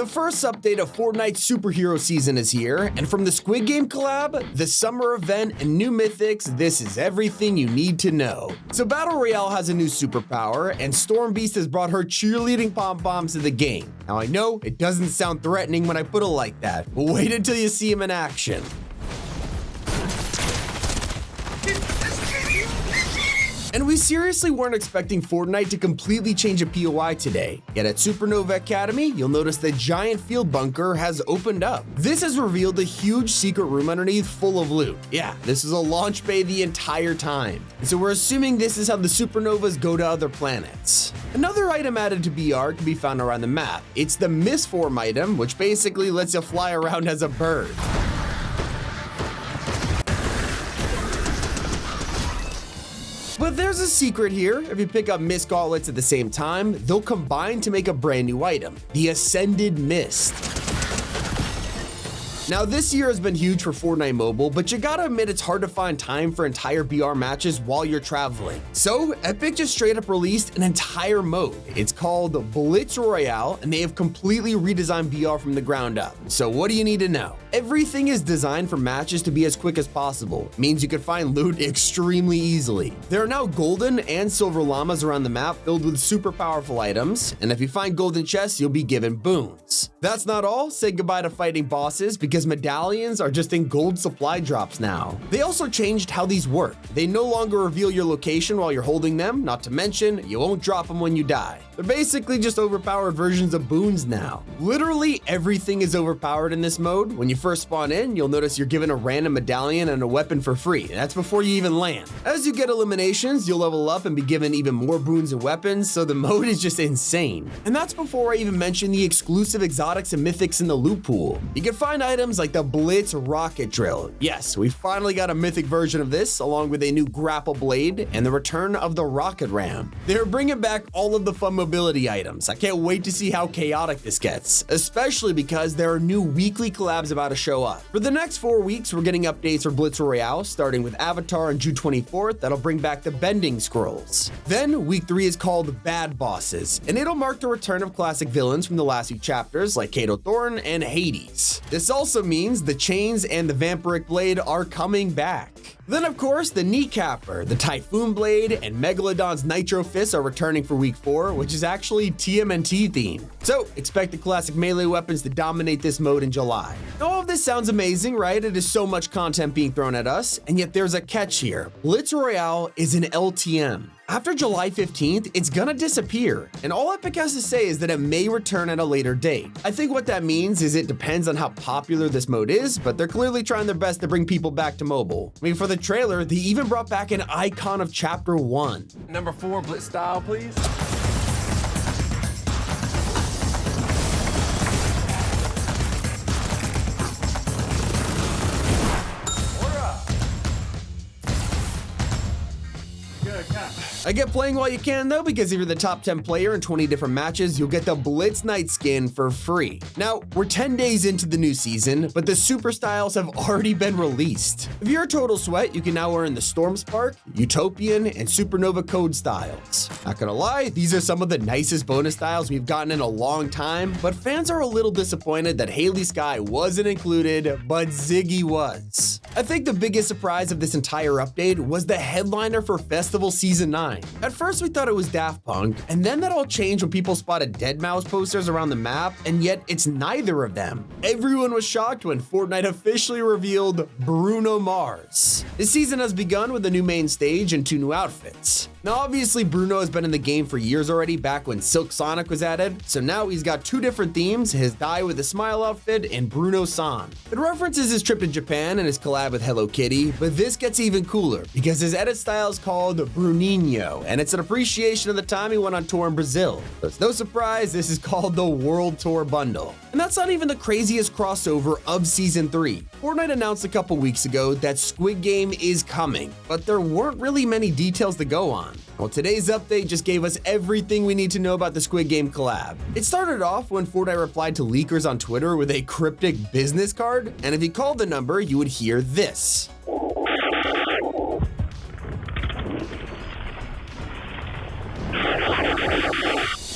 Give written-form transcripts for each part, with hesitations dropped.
The first update of Fortnite Superhero Season is here, and from the Squid Game collab, the summer event, and new mythics, this is everything you need to know. So Battle Royale has a new superpower, and Storm Beast has brought her cheerleading pom-poms to the game. Now I know it doesn't sound threatening when I put it like that, but wait until you see him in action. And we seriously weren't expecting Fortnite to completely change a POI today. Yet at Supernova Academy, you'll notice the giant field bunker has opened up. This has revealed a huge secret room underneath full of loot. Yeah, this is a launch bay the entire time. And so we're assuming this is how the supernovas go to other planets. Another item added to BR can be found around the map. It's the Misform item, which basically lets you fly around as a bird. But there's a secret here. If you pick up Mist Gauntlets at the same time, they'll combine to make a brand new item, the Ascended Mist. Now this year has been huge for Fortnite Mobile, but you gotta admit it's hard to find time for entire BR matches while you're traveling. So Epic just straight up released an entire mode. It's called Blitz Royale, and they have completely redesigned BR from the ground up. So what do you need to know? Everything is designed for matches to be as quick as possible. It means you can find loot extremely easily. There are now golden and silver llamas around the map filled with super powerful items, and if you find golden chests, you'll be given boons. That's not all. Say goodbye to fighting bosses because medallions are just in gold supply drops now. They also changed how these work. They no longer reveal your location while you're holding them, not to mention you won't drop them when you die. They're basically just overpowered versions of boons now. Literally everything is overpowered in this mode. When you first spawn in, you'll notice you're given a random medallion and a weapon for free. That's before you even land. As you get eliminations, you'll level up and be given even more boons and weapons, so the mode is just insane. And that's before I even mention the exclusive exotics and mythics in the loot pool. You can find items like the Blitz rocket drill. Yes, we finally got a mythic version of this, along with a new grapple blade and the return of the rocket ram. They're bringing back all of the fun mobility items. I can't wait to see how chaotic this gets, especially because there are new weekly collabs about to show up. For the next 4 weeks, we're getting updates for Blitz Royale, starting with Avatar on June 24th. That'll bring back the bending scrolls. Then week 3 is called Bad Bosses, and it'll mark the return of classic villains from the last few chapters like Kato Thorn and Hades. This also means the chains and the vampiric blade are coming back. Then of course, the kneecapper, the typhoon blade, and Megalodon's nitro fist are returning for week 4, which is actually TMNT themed. So expect the classic melee weapons to dominate this mode in July. All of this sounds amazing, right? It is so much content being thrown at us, and yet there's a catch here. Blitz Royale is an LTM. After July 15th, it's gonna disappear, and all Epic has to say is that it may return at a later date. I think what that means is it depends on how popular this mode is, but they're clearly trying their best to bring people back to mobile. I mean, for the trailer, they even brought back an icon of Chapter 1. Number 4, Blitz style, please. I get playing while you can though, because if you're the top 10 player in 20 different matches, you'll get the Blitz Knight skin for free. Now, we're 10 days into the new season, but the super styles have already been released. If you're a Total Sweat, you can now earn the Storm Spark, Utopian, and Supernova Code styles. Not gonna lie, these are some of the nicest bonus styles we've gotten in a long time, but fans are a little disappointed that Haley Sky wasn't included, but Ziggy was. I think the biggest surprise of this entire update was the headliner for Festival Season 9. At first we thought it was Daft Punk, and then that all changed when people spotted Deadmau5 posters around the map, and yet it's neither of them. Everyone was shocked when Fortnite officially revealed Bruno Mars. This season has begun with a new main stage and 2 new outfits. Now obviously Bruno has been in the game for years already, back when Silk Sonic was added, so now he's got 2 different themes, his Die with a Smile outfit and Bruno San. It references his trip to Japan and his collab with Hello Kitty, but this gets even cooler because his edit style is called Bruninho, and it's an appreciation of the time he went on tour in Brazil. So it's no surprise this is called the World Tour Bundle. And that's not even the craziest crossover of Season 3. Fortnite announced a couple weeks ago that Squid Game is coming, but there weren't really many details to go on. Well, today's update just gave us everything we need to know about the Squid Game collab. It started off when Fortnite replied to leakers on Twitter with a cryptic business card, and if you called the number, you would hear this.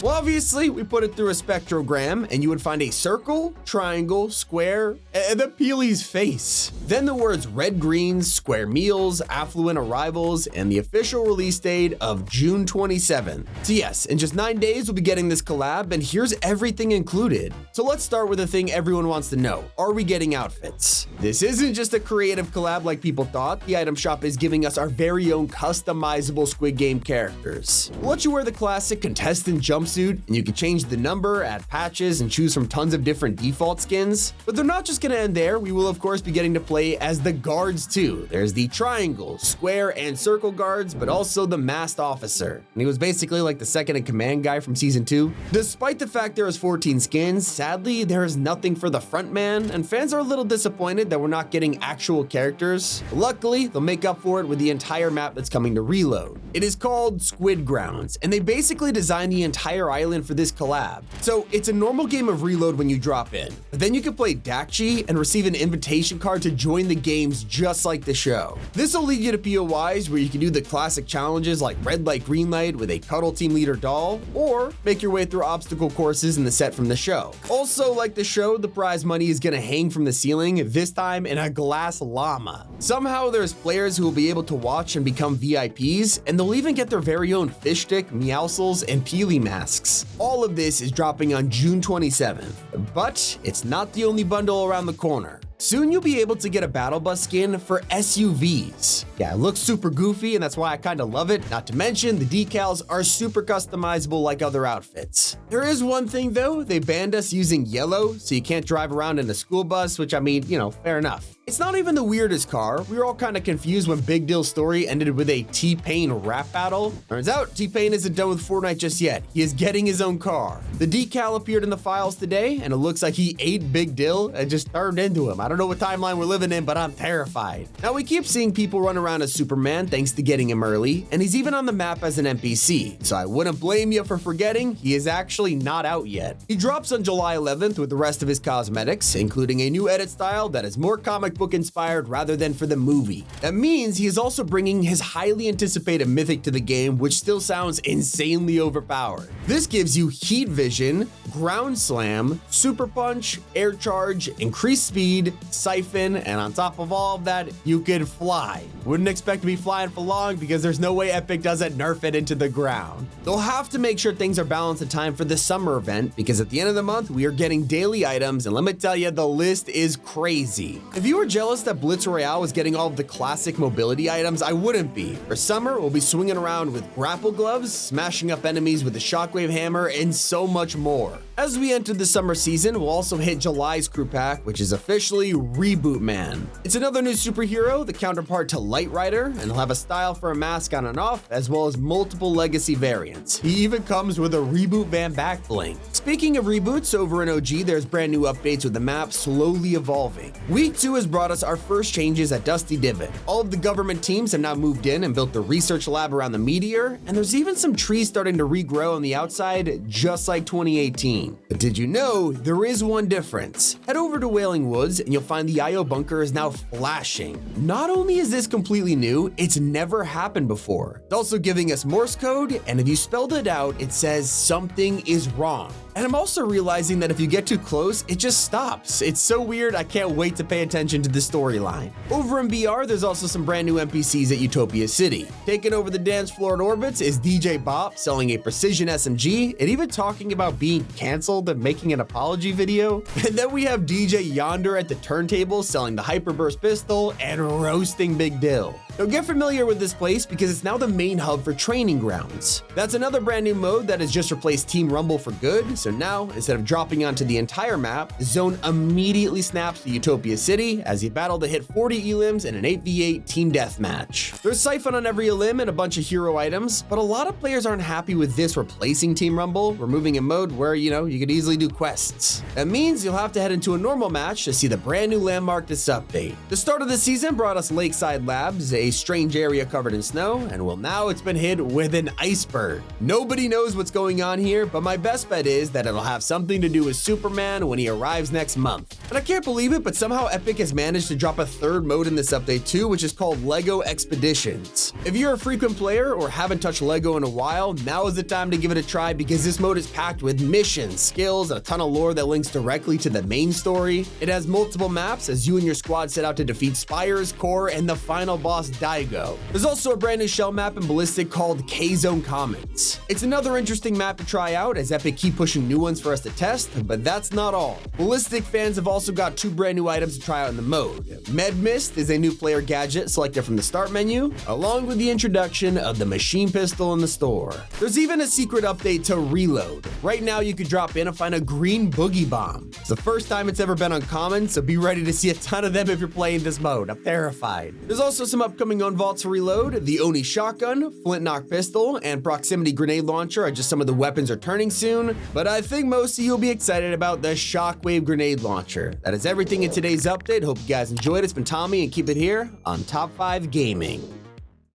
Well, Obviously, we put it through a spectrogram, and you would find a circle, triangle, square, and the Peely's face. Then the words red greens, square meals, affluent arrivals, and the official release date of June 27th. So yes, in just 9 days, we'll be getting this collab, and here's everything included. So let's start with the thing everyone wants to know. Are we getting outfits? This isn't just a creative collab like people thought. The item shop is giving us our very own customizable Squid Game characters. We'll let you wear the classic contestant jumpsuit, and you can change the number, add patches, and choose from tons of different default skins. But they're not just gonna end there. We will of course be getting to play as the guards too. There's the triangle, square, and circle guards, but also the masked officer. And he was basically like the second in command guy from season 2. Despite the fact there is 14 skins, sadly there is nothing for the front man, and fans are a little disappointed that we're not getting actual characters. Luckily, they'll make up for it with the entire map that's coming to Reload. It is called Squid Grounds, and they basically designed the entire island for this collab. So it's a normal game of Reload when you drop in, but then you can play Dakchi and receive an invitation card to join the games just like the show. This will lead you to POIs where you can do the classic challenges like red light, green light with a cuddle team leader doll, or make your way through obstacle courses in the set from the show. Also, like the show, the prize money is gonna hang from the ceiling, this time in a glass llama. Somehow there's players who will be able to watch and become VIPs, and they'll even get their very own fish stick, Meowscles, and Peely masks. All of this is dropping on June 27th, but it's not the only bundle around the corner. Soon you'll be able to get a battle bus skin for SUVs. Yeah, it looks super goofy and that's why I kinda love it. Not to mention the decals are super customizable like other outfits. There is one thing though, they banned us using yellow, so you can't drive around in a school bus, which I mean, you know, fair enough. It's not even the weirdest car. We were all kind of confused when Big Dill's story ended with a T-Pain rap battle. Turns out T-Pain isn't done with Fortnite just yet. He is getting his own car. The decal appeared in the files today, and it looks like he ate Big Dill and just turned into him. I don't know what timeline we're living in, but I'm terrified. Now we keep seeing people run around as Superman thanks to getting him early, and he's even on the map as an NPC. So I wouldn't blame you for forgetting, he is actually not out yet. He drops on July 11th with the rest of his cosmetics, including a new edit style that is more comic book inspired rather than for the movie. That means he is also bringing his highly anticipated mythic to the game, which still sounds insanely overpowered. This gives you heat vision, ground slam, super punch, air charge, increased speed, siphon, and on top of all of that, you can fly. Wouldn't expect to be flying for long because there's no way Epic doesn't nerf it into the ground. They'll have to make sure things are balanced in time for the summer event because at the end of the month, we are getting daily items, and let me tell you, the list is crazy. If you were jealous that Blitz Royale was getting all of the classic mobility items, I wouldn't be. For summer, we'll be swinging around with grapple gloves, smashing up enemies with the shockwave hammer, and so much more. As we enter the summer season, we'll also hit July's crew pack, which is officially Reboot Man. It's another new superhero, the counterpart to Light Rider, and he'll have a style for a mask on and off, as well as multiple legacy variants. He even comes with a Reboot Van back bling. Speaking of reboots, over in OG, there's brand new updates with the map slowly evolving. Week 2 has brought us our first changes at Dusty Divot. All of the government teams have now moved in and built the research lab around the meteor, and there's even some trees starting to regrow on the outside, just like 2018. But did you know there is one difference? Head over to Wailing Woods and you'll find the IO bunker is now flashing. Not only is this completely new, it's never happened before. It's also giving us Morse code, and if you spelled it out, it says something is wrong. And I'm also realizing that if you get too close, it just stops. It's so weird, I can't wait to pay attention to the storyline. Over in BR, there's also some brand new NPCs at Utopia City. Taking over the dance floor at Orbits is DJ Bop, selling a precision SMG, and even talking about being canceled and making an apology video. And then we have DJ Yonder at the turntable, selling the Hyperburst pistol and roasting Big Dill. Now get familiar with this place because it's now the main hub for training grounds. That's another brand new mode that has just replaced Team Rumble for good, so now instead of dropping onto the entire map, the zone immediately snaps to Utopia City as you battle to hit 40 elims in an 8v8 team deathmatch. There's Siphon on every elim and a bunch of hero items, but a lot of players aren't happy with this replacing Team Rumble, removing a mode where, you could easily do quests. That means you'll have to head into a normal match to see the brand new landmark this update. The start of the season brought us Lakeside Labs, a strange area covered in snow, and well, now it's been hit with an iceberg. Nobody knows what's going on here, but my best bet is that it'll have something to do with Superman when he arrives next month. And I can't believe it, but somehow Epic has managed to drop a third mode in this update too, which is called LEGO Expeditions. If you're a frequent player or haven't touched LEGO in a while, now is the time to give it a try because this mode is packed with missions, skills, and a ton of lore that links directly to the main story. It has multiple maps as you and your squad set out to defeat Spires, Core, and the final boss Daigo. There's also a brand new shell map in Ballistic called K-Zone Commons. It's another interesting map to try out as Epic keep pushing new ones for us to test, but that's not all. Ballistic fans have also got 2 brand new items to try out in the mode. Med Mist is a new player gadget selected from the start menu, along with the introduction of the machine pistol in the store. There's even a secret update to Reload. Right now you could drop in and find a green boogie bomb. It's the first time it's ever been uncommon, so be ready to see a ton of them if you're playing this mode. I'm terrified. There's also some upcoming unvaults to Reload. The Oni shotgun, flint knock pistol, and proximity grenade launcher are just some of the weapons returning soon, but I think most of you will be excited about the shockwave grenade launcher. That is everything in today's update. Hope you guys enjoyed. It's been Tommy, and keep it here on Top 5 Gaming.